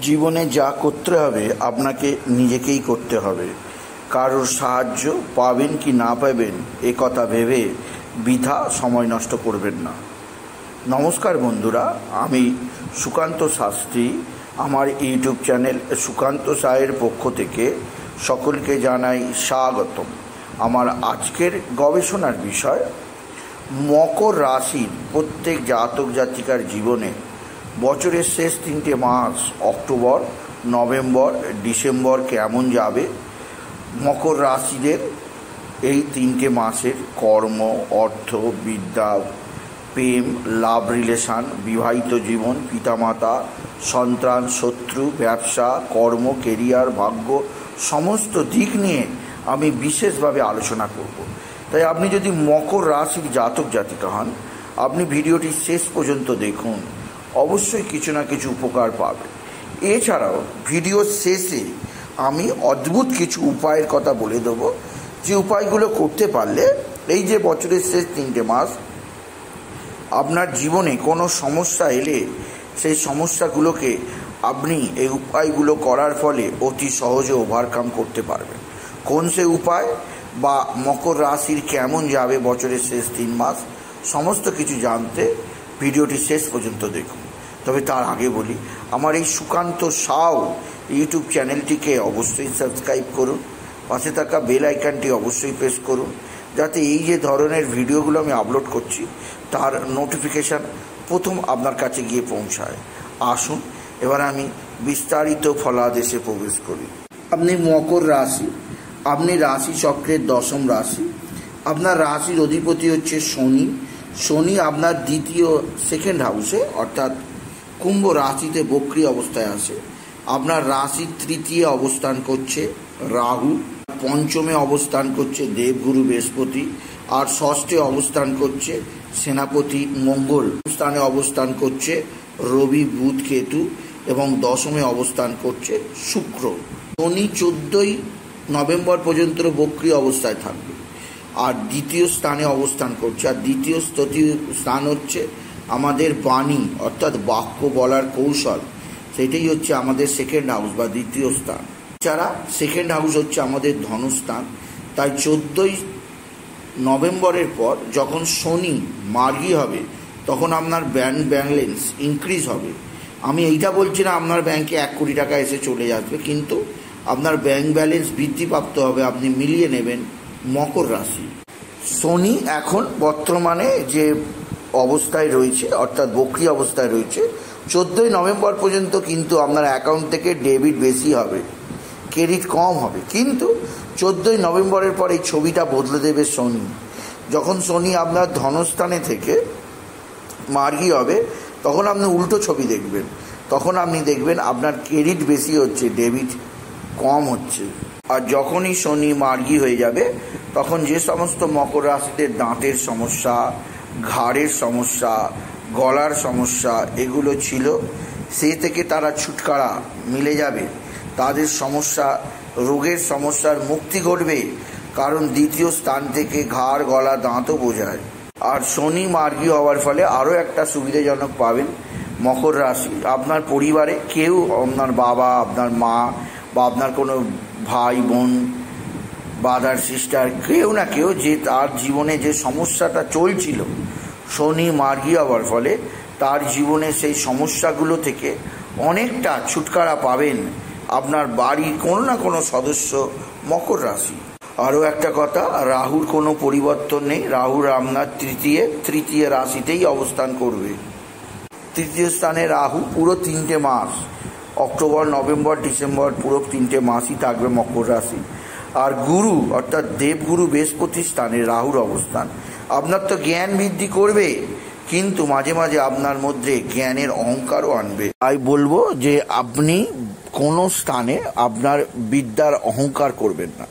জীবনে যা করতে হবে আপনাকে নিজেকেই করতে হবে। কারোর সাহায্য পাবেন কি না পাবেন এ কথা ভেবে বৃথা সময় নষ্ট করবেন না। নমস্কার বন্ধুরা, আমি সুকান্ত শাস্ত্রী। আমার ইউটিউব চ্যানেল সুকান্ত সায়ের পক্ষ থেকে সকলকে জানাই স্বাগতম। আমার আজকের গবেষণার বিষয় মকর রাশির প্রত্যেক জাতক জাতিকার জীবনে বছরের শেষ 3টে মাস অক্টোবর, নভেম্বর, ডিসেম্বর কেমন যাবে। মকর রাশিদের এই 3টে মাসের কর্ম, অর্থ, বিদ্যা, প্রেম, লাভ রিলেশান, বিবাহিত জীবন, পিতামাতা, সন্তান, শত্রু, ব্যবসা, কর্ম, কেরিয়ার, ভাগ্য সমস্ত দিক নিয়ে আমি বিশেষভাবে আলোচনা করব। তাই আপনি যদি মকর রাশির জাতক জাতিকা হন, আপনি ভিডিওটি শেষ পর্যন্ত দেখুন, অবশ্যই কিছু না কিছু উপকার পাবেন। এছাড়াও ভিডিওর শেষে আমি অদ্ভুত কিছু উপায়ের কথা বলে দেবো, যে উপায়গুলো করতে পারলে এই যে বছরের শেষ 3টে মাস আপনার জীবনে কোনো সমস্যা এলে সেই সমস্যাগুলোকে আপনি এই উপায়গুলো করার ফলে অতি সহজে ওভারকাম করতে পারবেন। কোন সেই উপায় বা মকর রাশির কেমন যাবে বছরের শেষ 3 মাস সমস্ত কিছু জানতে ভিডিওটি শেষ পর্যন্ত দেখুন। তবে তার আগে বলি, আমার এই সুকান্ত সাউ ইউটিউব চ্যানেলটিকে অবশ্যই সাবস্ক্রাইব করুন, পাশে থাকা বেল আইকনটি অবশ্যই প্রেস করুন, যাতে এই যে ধরনের ভিডিওগুলো আমি আপলোড করছি তার নোটিফিকেশান প্রথম আপনার কাছে গিয়ে পৌঁছায়। আসুন এবার আমি বিস্তারিত ফলাদেশে প্রবেশ করি। আপনি মকর রাশি, আপনি রাশি চক্রের 10ম রাশি। আপনার রাশির অধিপতি হচ্ছে শনি। শনি আপনার সেকেন্ড হাউসে অর্থাৎ কুম্ভ রাশিতে বক্রী অবস্থায় আছে। আপনার রাশির 3য় অবস্থান করছে রাহু, 5মে অবস্থান করছে দেবগুরু বৃহস্পতি, আর 6ঠে অবস্থান করছে সেনাপতি মঙ্গল। স্থানে অবস্থান করছে রবি, বুধ, কেতু, এবং 10মে অবস্থান করছে শুক্র। শনি 14ই নভেম্বর পর্যন্ত বক্রী অবস্থায় থাকবে আর 2য় স্থানে অবস্থান করছে। আর 2য় স্থান হচ্ছে আমাদের বাণী অর্থাৎ বাক্য বলার কৌশল, সেটাই হচ্ছে আমাদের সেকেন্ড হাউস বা 2য় স্থান। এছাড়া সেকেন্ড হাউস হচ্ছে আমাদের ধনস্থান। তাই 14ই নভেম্বরের পর যখন শনি মার্গী হবে তখন আপনার ব্যাংক ব্যালেন্স ইনক্রিজ হবে। আমি এইটা বলছি না আপনার ব্যাংকে 1 কোটি টাকা এসে চলে আসবে, কিন্তু আপনার ব্যাংক ব্যালেন্স বৃদ্ধিপ্রাপ্ত হবে, আপনি মিলিয়ে নেবেন। মকর রাশি শনি এখন বর্তমানে যে অবস্থায় রয়েছে অর্থাৎ বক্রী অবস্থায় রয়েছে, 14ই নভেম্বর পর্যন্ত কিন্তু আপনার অ্যাকাউন্ট থেকে ডেবিট বেশি হবে, ক্রেডিট কম হবে। কিন্তু 14ই নভেম্বরের পর এই ছবিটা বদলে দেবে শনি। যখন শনি আপনার ধনস্থানে থেকে মার্গী হবে তখন আপনি উল্টো ছবি দেখবেন। তখন আপনি দেখবেন আপনার ক্রেডিট বেশি হচ্ছে, ডেবিট কম হচ্ছে। আর যখনই শনি মার্গী হয়ে যাবে তখন যে সমস্ত মকর রাশিদের দাঁতের সমস্যা, ঘাড়ের সমস্যা, গলার সমস্যা এগুলো ছিল, সে থেকে তারা ছুটকারা মিলে যাবে। তাদের সমস্যা, রোগের সমস্যার মুক্তি ঘটবে, কারণ 2য় স্থান থেকে ঘাড়, গলা, দাঁতও বোঝায়। আর শনি মার্গী হওয়ার ফলে আরও একটা সুবিধাজনক পাবেন মকর রাশি। আপনার পরিবারে কেউ, আপনার বাবা, আপনার মা বা আপনার কোনো ভাই বোন, ব্রাদার সিস্টার, কেউ না কেউ যে তার জীবনে যে সমস্যাটা চলছিল শনি মার্গী হওয়ার ফলে তার জীবনে সেই সমস্যাগুলো থেকে অনেকটা ছুটকারা পাবেন আপনার বাড়ির কোনো না কোনো সদস্য মকর রাশি। আরও একটা কথা, রাহুর কোনো পরিবর্তন নেই। রাহুর আপনার তৃতীয় রাশিতেই অবস্থান করবে। 3য় স্থানে রাহু পুরো 3টে মাস অক্টোবর, নভেম্বর, ডিসেম্বর পুরো 3টে মাসই থাকবে মকর রাশি। আর গুরু অর্থাৎ দেবগুরু বৃহস্পতির স্থানে রাহুর অবস্থান আপনার তো জ্ঞান বৃদ্ধি করবে, কিন্তু মাঝে মাঝে আপনার মধ্যে জ্ঞানের অহংকারও আনবে। তাই বলবো যে আপনি কোনো স্থানে আপনার বিদ্যার অহংকার করবেন না।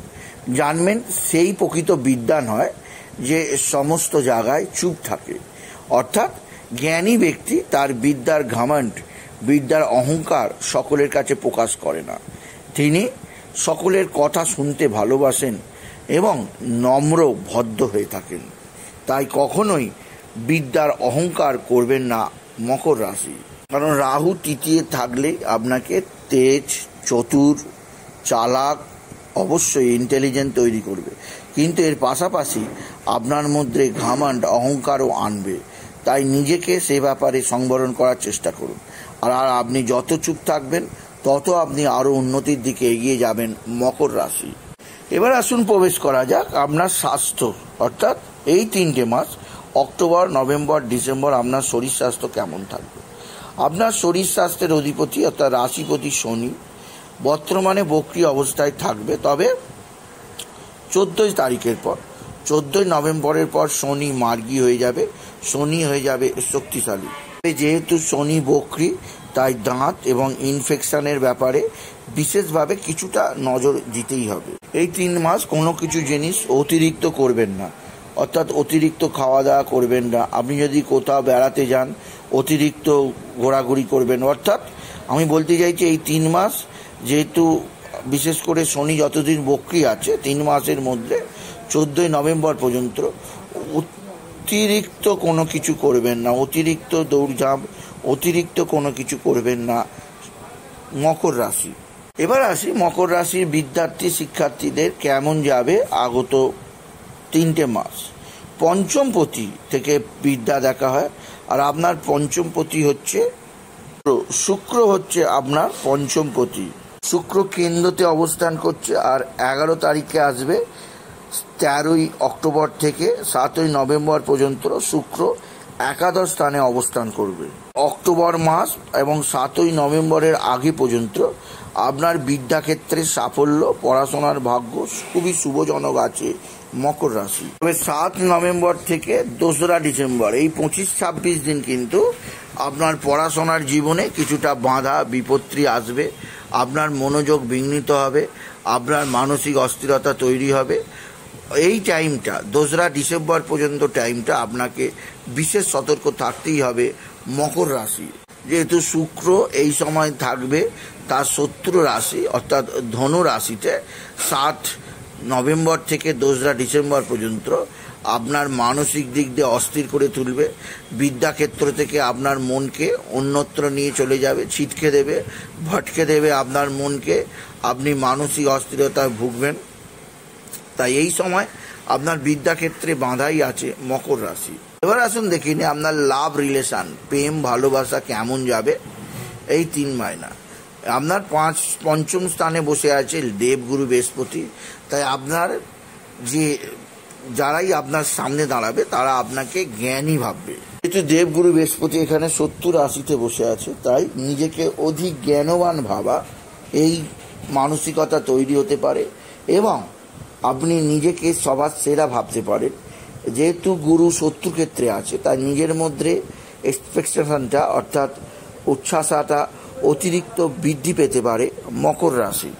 জানবেন সেই প্রকৃত বিদ্যা নয় যে সমস্ত জায়গায় চুপ থাকে। অর্থাৎ জ্ঞানী ব্যক্তি তার বিদ্যার ঘামন্ড, বিদ্যার অহংকার সকলের কাছে প্রকাশ করে না। তিনি সকলের কথা শুনতে ভালোবাসেন এবং নম্র, ভদ্র হয়ে থাকেন। তাই কখনোই বিদ্যার অহংকার করবেন না মকর রাশি। কারণ রাহু তৃতীয় থাকলে আপনাকে তেজ, চতুর, চালাক, অবশ্যই ইন্টেলিজেন্ট তৈরি করবে, কিন্তু এর পাশাপাশি আপনার মধ্যে ঘামান্ড, অহংকারও আনবে। তাই নিজেকে সে ব্যাপারে সংবরণ করার চেষ্টা করুন। আর আপনি যত চুপ থাকবেন তত আপনি আরও উন্নতির দিকে এগিয়ে যাবেন মকর রাশি। এবার আসুন প্রবেশ করা যাক আপনার স্বাস্থ্য, অর্থাৎ এই 3টে মাস অক্টোবর, নভেম্বর, ডিসেম্বর আপনার শরীর স্বাস্থ্য কেমন থাকবে। আপনার শরীর স্বাস্থ্যের অধিপতি অর্থাৎ রাশিপতি শনি বর্তমানে বক্রী অবস্থায় থাকবে, তবে 14 তারিখের পর 14 নভেম্বরের পর শনি মার্গী হয়ে যাবে, শনি হয়ে যাবে শক্তিশালী। যেহেতু শনি বক্রী তাই দাঁত এবং ইনফেকশনের ব্যাপারে বিশেষভাবে কিছুটা নজর দিতেই হবে। এই 3 মাস কোনো কিছু জিনিস অতিরিক্ত করবেন না, অর্থাৎ অতিরিক্ত খাওয়া দাওয়া করবেন না। আপনি যদি কোথাও বেড়াতে যান অতিরিক্ত ঘোরাঘুরি করবেন, অর্থাৎ আমি বলতে চাইছি এই 3 মাস যেহেতু বিশেষ করে শনি যতদিন বক্রী আছে 3 মাসের মধ্যে 14 নভেম্বর পর্যন্ত অতিরিক্ত কোনো কিছু করবেন না, অতিরিক্ত দৌড়ঝাঁপ, অতিরিক্ত কোনো কিছু করবেন না মকর রাশি। এবার আসি মকর রাশির বিদ্যার্থী শিক্ষার্থীদের কেমন যাবে আগত 3টে মাস। পঞ্চমপতি থেকে বিদ্যা দেখা হয়, আর আপনার পঞ্চমপতি হচ্ছে শুক্র, হচ্ছে আপনার পঞ্চমপতি। শুক্র কেন্দ্রতে অবস্থান করছে, আর 11 তারিখে আসবে। 13 অক্টোবর থেকে 7 নভেম্বর পর্যন্ত শুক্র একাদশ স্থানে অবস্থান করবে। অক্টোবর মাস এবং 7 নভেম্বরের আগে পর্যন্ত আপনার বিদ্যাক্ষেত্রে সাফল্য, পড়াশোনার ভাগ্য খুবই শুভজনক আছে মকর রাশি। তবে 7 নভেম্বর থেকে 2রা ডিসেম্বর এই 25-26 দিন কিন্তু আপনার পড়াশোনার জীবনে কিছুটা বাধা বিপত্তি আসবে, আপনার মনোযোগ বিঘ্নিত হবে, আপনার মানসিক অস্থিরতা তৈরি হবে। এই টাইমটা 2রা ডিসেম্বর পর্যন্ত টাইমটা আপনাকে বিশেষ সতর্ক থাকতেই হবে মকর রাশি। যেহেতু শুক্র এই সময় থাকবে তার শত্রু রাশি অর্থাৎ ধনু রাশিতে 7 নভেম্বর থেকে 2রা ডিসেম্বর পর্যন্ত আপনার মানসিক দিক দিয়ে অস্থির করে তুলবে। বিদ্যাক্ষেত্র থেকে আপনার মনকে অন্যত্র নিয়ে চলে যাবে, ছিটকে দেবে, ভটকে দেবে আপনার মনকে, আপনি মানসিক অস্থিরতায় ভুগবেন। তাই এই সময় আপনার বিদ্যাক্ষেত্রে বাঁধাই আছে মকর রাশি। এবার আসুন দেখে নিই আপনার লাভ রিলেশন, প্রেম ভালোবাসা কেমন যাবে এই 3 মাস। আপনার পঞ্চম স্থানে বসে আছে দেবগুরু বৃহস্পতি, তাই আপনার যারাই আপনার সামনে দাঁড়াবে তারা আপনাকে জ্ঞানী ভাববে। যেহেতু দেবগুরু বৃহস্পতি এখানে 70 রাশিতে বসে আছে, তাই নিজেকে অধিক জ্ঞানবান ভাবা এই মানসিকতা তৈরি হতে পারে, এবং আপনি নিজেকে সবার সেরা ভাবতে পারেন। যেহেতু গুরু শত্রু ক্ষেত্রে আছে তাই নিজের মধ্যে এক্সপেকটেশনটা অর্থাৎ উচ্ছ্বাসটা অতিরিক্ত বৃদ্ধি পেতে পারে মকর রাশি।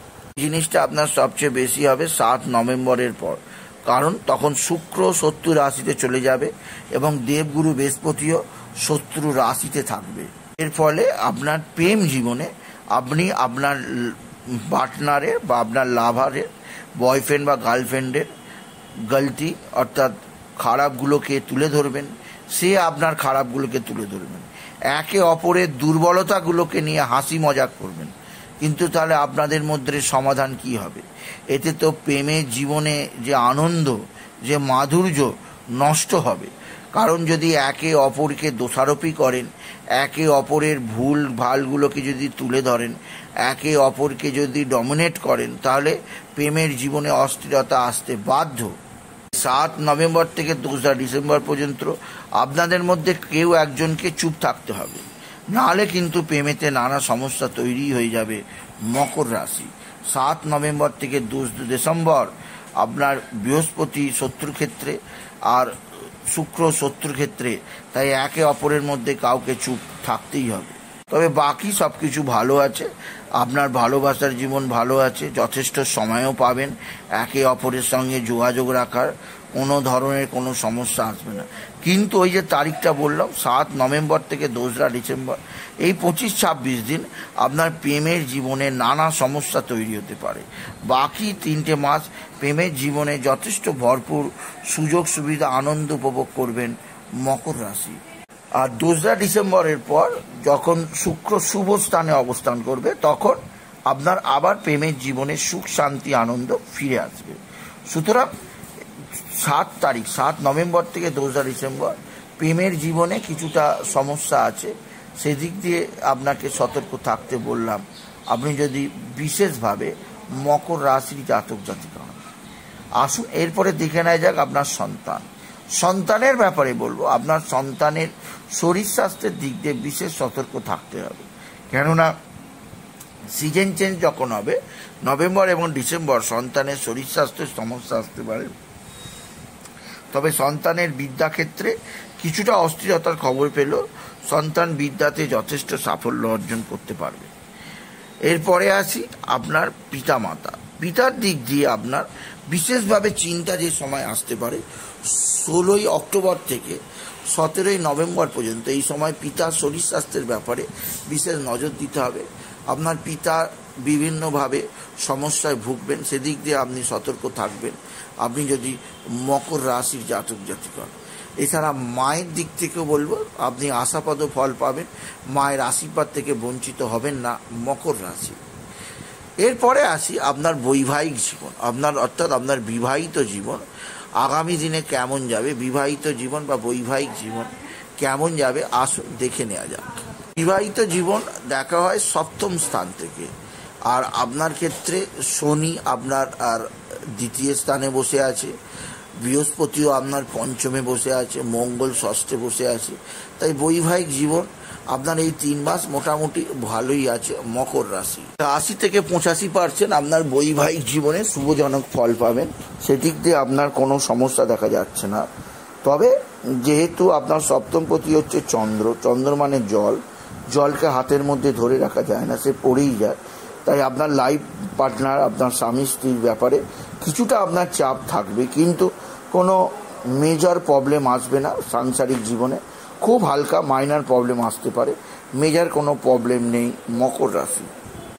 জিনিসটা আপনার সবচেয়ে বেশি হবে 7 নভেম্বরের পর, কারণ তখন শুক্র শত্রু রাশিতে চলে যাবে এবং দেবগুরু বৃহস্পতিও শত্রু রাশিতে থাকবে। এর ফলে আপনার প্রেম জীবনে আপনি আপনার পার্টনারের বা আপনার লাভারের বয়ফ্রেন্ড বা গার্লফ্রেন্ডের গলতি অর্থাৎ খারাপগুলোকে তুলে ধরবেন, সে আপনার খারাপগুলোকে তুলে ধরবেন, একে অপরের দুর্বলতাগুলোকে নিয়ে হাসি মজাক করবেন। কিন্তু তাহলে আপনাদের মধ্যে সমাধান কি হবে? এতে তো প্রেমের জীবনে যে আনন্দ, যে মাধুর্য নষ্ট হবে। কারণ যদি একে অপরকে দোষারোপী করেন, একে অপরের ভুল ভালগুলোকে যদি তুলে ধরেন, একে অপরকে যদি ডমিনেট করেন, তাহলে প্রেমের জীবনে অস্থিরতা আসতে বাধ্য। 7 নভেম্বর থেকে 2রা ডিসেম্বর পর্যন্ত আপনাদের মধ্যে কেউ একজনকে চুপ থাকতে হবে, নাহলে কিন্তু প্রেমেতে নানা সমস্যা তৈরি হয়ে যাবে মকর রাশি। 7 নভেম্বর থেকে 2 ডিসেম্বর আপনার বৃহস্পতি শত্রুক্ষেত্রে আর শুক্র শত্রুক্ষেত্রে, তাই একে অপরের মধ্যে কাউকে চুপ থাকতেই হবে। তবে বাকি সব কিছু ভালো আছে, আপনার ভালোবাসার জীবন ভালো আছে, যথেষ্ট সময়ও পাবেন একে অপরের সঙ্গে যোগাযোগ রাখার, কোনো ধরনের কোনো সমস্যা আসবে না। কিন্তু ওই যে তারিখটা বললাম 7 নভেম্বর থেকে 2রা ডিসেম্বর, এই 25-26 দিন আপনার প্রেমের জীবনে নানা সমস্যা তৈরি হতে পারে। বাকি 3টে মাস প্রেমের জীবনে যথেষ্ট ভরপুর সুযোগ সুবিধা আনন্দ উপভোগ করবেন মকর রাশি। আর 2রা ডিসেম্বরের পর যখন শুক্র শুভ স্থানে অবস্থান করবে তখন আপনার আবার প্রেমের জীবনে সুখ শান্তি আনন্দ ফিরে আসবে। সুতরাং 7 নভেম্বর থেকে 2রা ডিসেম্বর প্রেমের জীবনে কিছুটা সমস্যা আছে, সেদিক দিয়ে আপনাকে সতর্ক থাকতে বললাম। আপনি যদি বিশেষভাবে মকর রাশির জাতক জাতিকা হন। আসুন এরপরে দেখে নেওয়া যাক আপনার সন্তানের ব্যাপারে বলবো। আপনার সন্তানের শরীর স্বাস্থ্যের দিক দিয়ে বিশেষ সতর্ক থাকতে হবে, কেননা সিজন চেঞ্জ যখন হবে নভেম্বর এবং ডিসেম্বর সন্তানের শরীর স্বাস্থ্যের সমস্যা আসতে পারে। তবে সন্তানের বিদ্যাক্ষেত্রে কিছুটা অস্থিরতার খবর পেল, সন্তান বিদ্যাতে যথেষ্ট সাফল্য অর্জন করতে পারবে। এরপরে আসি আপনার পিতার দিক দিয়ে আপনার বিশেষভাবে চিন্তা যে সময় আসতে পারে 16ই অক্টোবর থেকে 17ই নভেম্বর পর্যন্ত। এই সময় পিতার শরীর স্বাস্থ্যের ব্যাপারে বিশেষ নজর দিতে হবে। আপনার পিতা বিভিন্নভাবে সমস্যায় ভুগবেন, সেদিক দিয়ে আপনি সতর্ক থাকবেন আপনি যদি মকর রাশির জাতক জাতিকা হন। এছাড়া মায়ের দিক থেকেও বলবো আপনি আশাপ্রদ ফল পাবেন, মায়ের আশীর্বাদ থেকে বঞ্চিত হবেন না মকর রাশি। এরপরে আসি আপনার বৈবাহিক জীবন, অর্থাৎ আপনার বিবাহিত জীবন আগামী দিনে কেমন যাবে, বিবাহিত জীবন বা বৈবাহিক জীবন কেমন যাবে আসুন দেখে নেওয়া যাক। বিবাহিত জীবন দেখা হয় 7ম স্থান থেকে, আর আপনার ক্ষেত্রে শনি আপনার আর 2য় স্থানে বসে আছে, বৃহস্পতিও আপনার 5মে বসে আছে, মঙ্গল 6ঠে বসে আছে। তাই বৈবাহিক জীবন আপনার এই 3 মাস মোটামুটি ভালোই আছে। মকর রাশি 80 থেকে 85% আপনার বৈবাহিক জীবনে শুভজনক ফল পাবেন, সেদিক দিয়ে আপনার কোনো সমস্যা দেখা যাচ্ছে না। তবে যেহেতু আপনার 7ম পতি হচ্ছে চন্দ্র মানে জলকে হাতের মধ্যে ধরে রাখা যায় না, সে পড়েই যায়। তাই আপনার লাইফ পার্টনার আপনার স্বামী স্ত্রীর ব্যাপারে কিছুটা আপনার চাপ থাকবে, কিন্তু কোনো মেজর প্রবলেম আসবে না সাংসারিক জীবনে। খুব হালকা মাইনর প্রবলেম আসতে পারে, মেজর কোনো প্রবলেম নেই মকর রাশি।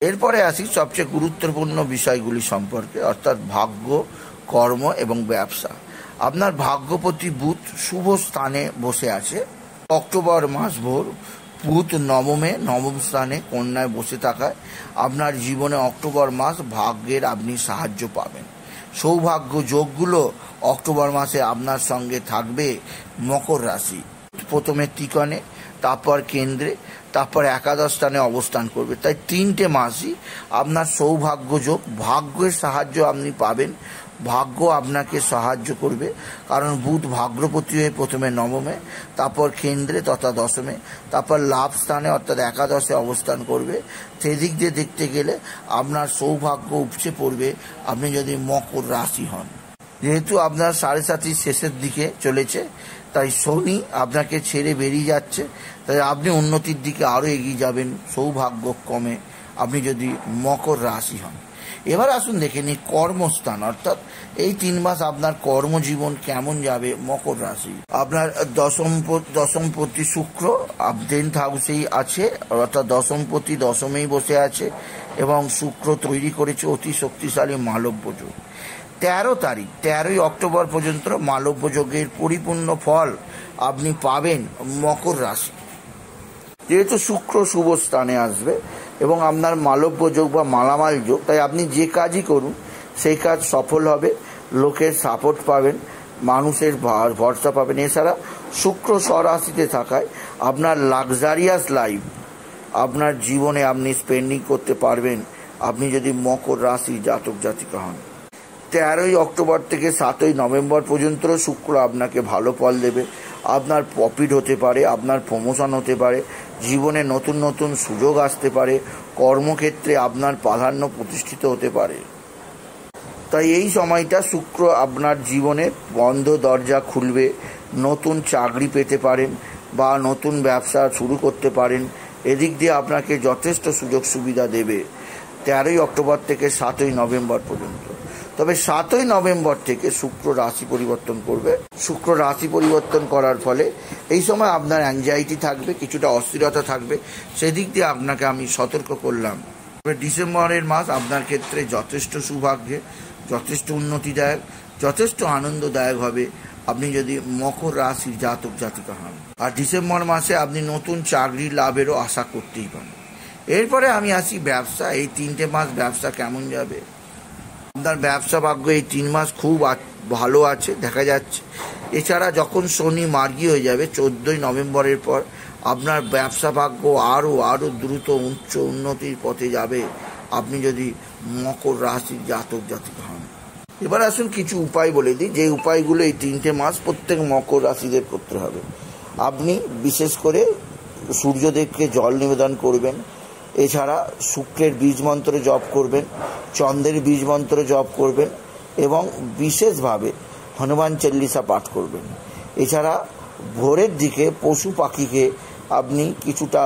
এরপরে আসি সবচেয়ে গুরুত্বপূর্ণ বিষয়গুলি সম্পর্কে, অর্থাৎ ভাগ্য, কর্ম এবং ব্যবসা। আপনার ভাগ্যপতি বুধ শুভ স্থানে বসে আছে। অক্টোবর মাস ভোর বুধ নবম স্থানে কন্যায় বসে থাকায় আপনার জীবনে অক্টোবর মাস ভাগ্যের আপনি সাহায্য পাবেন। সৌভাগ্য যোগগুলো অক্টোবর মাসে আপনার সঙ্গে থাকবে মকর রাশি। প্রথমে ত্রিকোণে, তারপর কেন্দ্রে, তারপর একাদশ স্থানে অবস্থান করবে। তাই 3টে মাসই আপনার সৌভাগ্য যোগ, ভাগ্যের সাহায্য আপনি পাবেন, ভাগ্য আপনাকে সাহায্য করবে। কারণ বুধ ভাগ্যপতি হয়ে প্রথমে নবমে, তারপর কেন্দ্রে তথা দশমে, তারপর লাভ স্থানে অর্থাৎ একাদশে অবস্থান করবে। সেদিক দিয়ে দেখতে গেলে আপনার সৌভাগ্য উপচে পড়বে আপনি যদি মকর রাশি হন। যেহেতু আপনার 7.5 শেষের দিকে চলেছে, তাই শনি আপনাকে ছেড়ে বেরিয়ে যাচ্ছে, তাই আপনি উন্নতির দিকে আরও এগিয়ে যাবেন সৌভাগ্য কমে আপনি যদি মকর রাশি হন। এবার আসুন দেখে নিই কর্মস্থান, অর্থাৎ এই 3 মাস আপনার কর্মজীবন কেমন যাবে মকর রাশি। আপনার দশমপতি শুক্র 10th হাউসেই আছে, অর্থাৎ দশমপতি দশমেই বসে আছে এবং শুক্র তৈরি করেছে অতি শক্তিশালী মালব্য যোগ। 13ই অক্টোবর পর্যন্ত মালব্য যোগের পরিপূর্ণ ফল আপনি পাবেন মকর রাশি। যেহেতু শুক্র শুভ স্থানে আসবে এবং আপনার মালব্য যোগ বা মালামাল যোগ, তাই আপনি যে কাজই করুন সেই কাজ সফল হবে, লোকের সাপোর্ট পাবেন, মানুষের ভরসা পাবেন। এছাড়া শুক্র স্বরাশিতে থাকায় আপনার লাক্সারিয়াস লাইফ আপনার জীবনে আপনি স্পেন্ডিং করতে পারবেন আপনি যদি মকর রাশি জাতক জাতিকা হন। 13ই অক্টোবর থেকে 7ই নভেম্বর পর্যন্ত শুক্র আপনাকে ভালো ফল দেবে। আপনার প্রফিট হতে পারে, আপনার প্রমোশন হতে পারে, জীবনে নতুন নতুন সুযোগ আসতে পারে, কর্মক্ষেত্রে আপনার প্রাধান্য প্রতিষ্ঠিত হতে পারে। তাই এই সময়টা শুক্র আপনার জীবনে বন্ধ দরজা খুলবে, নতুন চাকরি পেতে পারেন বা নতুন ব্যবসা শুরু করতে পারেন। এদিক দিয়ে আপনাকে যথেষ্ট সুযোগ সুবিধা দেবে 13ই অক্টোবর থেকে 7ই নভেম্বর পর্যন্ত। তবে 7ই নভেম্বর থেকে শুক্র রাশি পরিবর্তন করবে। শুক্র রাশি পরিবর্তন করার ফলে এই সময় আপনার অ্যাংজাইটি থাকবে, কিছুটা অস্থিরতা থাকবে, সেদিক দিয়ে আপনাকে আমি সতর্ক করলাম। ডিসেম্বরের মাস আপনার ক্ষেত্রে যথেষ্ট সৌভাগ্যে, যথেষ্ট উন্নতিদায়ক, যথেষ্ট আনন্দদায়ক হবে আপনি যদি মকর রাশির জাতক জাতিকা হন। আর ডিসেম্বর মাসে আপনি নতুন চাকরি লাভেরও আশা করতেই পারেন। এরপরে আমি আসি ব্যবসা। এই 3টে মাস ব্যবসা কেমন যাবে? আপনার ব্যবসা ভাগ্য এই 3 মাস খুব ভালো আছে দেখা যাচ্ছে। এছাড়া যখন শনি মার্গী হয়ে যাবে 14ই নভেম্বরের পর, আপনার ব্যবসা ভাগ্য আরও দ্রুত উচ্চ উন্নতির পথে যাবে আপনি যদি মকর রাশির জাতক জাতিকা হন। এবার আসুন কিছু উপায় বলে দিই, যে উপায়গুলো এই 3টে মাস প্রত্যেক মকর রাশিদের করতে হবে। আপনি বিশেষ করে সূর্যদেবকে জল নিবেদন করবেন। এছাড়া শুক্রের বীজ মন্ত্র জপ করবেন, চন্দ্রের বীজ মন্ত্র জপ করবেন এবং বিশেষভাবে হনুমান চল্লিশা পাঠ করবেন। এছাড়া ভোরের দিকে পশু পাখিকে আপনি কিছুটা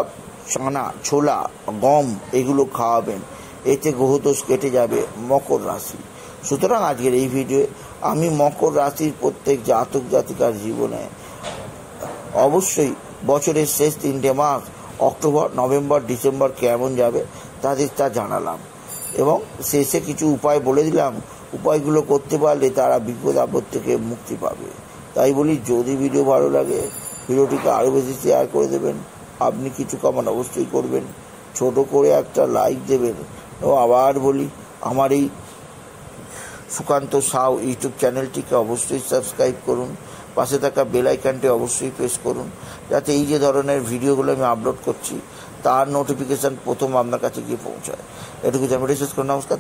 চানা, ছোলা, গম এগুলো খাওয়াবেন। এতে গ্রহদোষ কেটে যাবে মকর রাশি। সুতরাং আজকের এই ভিডিওয়ে আমি মকর রাশির প্রত্যেক জাতক জাতিকার জীবনে অবশ্যই বছরের শেষ 3টে মাস অক্টোবর, নভেম্বর, ডিসেম্বর কেমন যাবে তাদের তা জানালাম এবং শেষে কিছু উপায় বলে দিলাম। উপায়গুলো করতে পারলে তারা বিপদ আপদ থেকে মুক্তি পাবে। তাই বলি, যদি ভিডিও ভালো লাগে ভিডিওটিকে আরও বেশি শেয়ার করে দেবেন। আপনি কিছু কমেন্ট অবশ্যই করবেন, ছোট করে একটা লাইক দেবেন এবং আবার বলি, আমার এই সুকান্ত সাউ ইউটিউব চ্যানেলটিকে অবশ্যই সাবস্ক্রাইব করুন। পাশে থাকা বেল আইকনটি অবশ্যই প্রেস করুন, যাতে এই যে ধরনের ভিডিওগুলো আমি আপলোড করছি তার নোটিফিকেশান প্রথম আপনার কাছে গিয়ে পৌঁছায়। এটুকু জানিয়ে শেষ করুন। নমস্কার।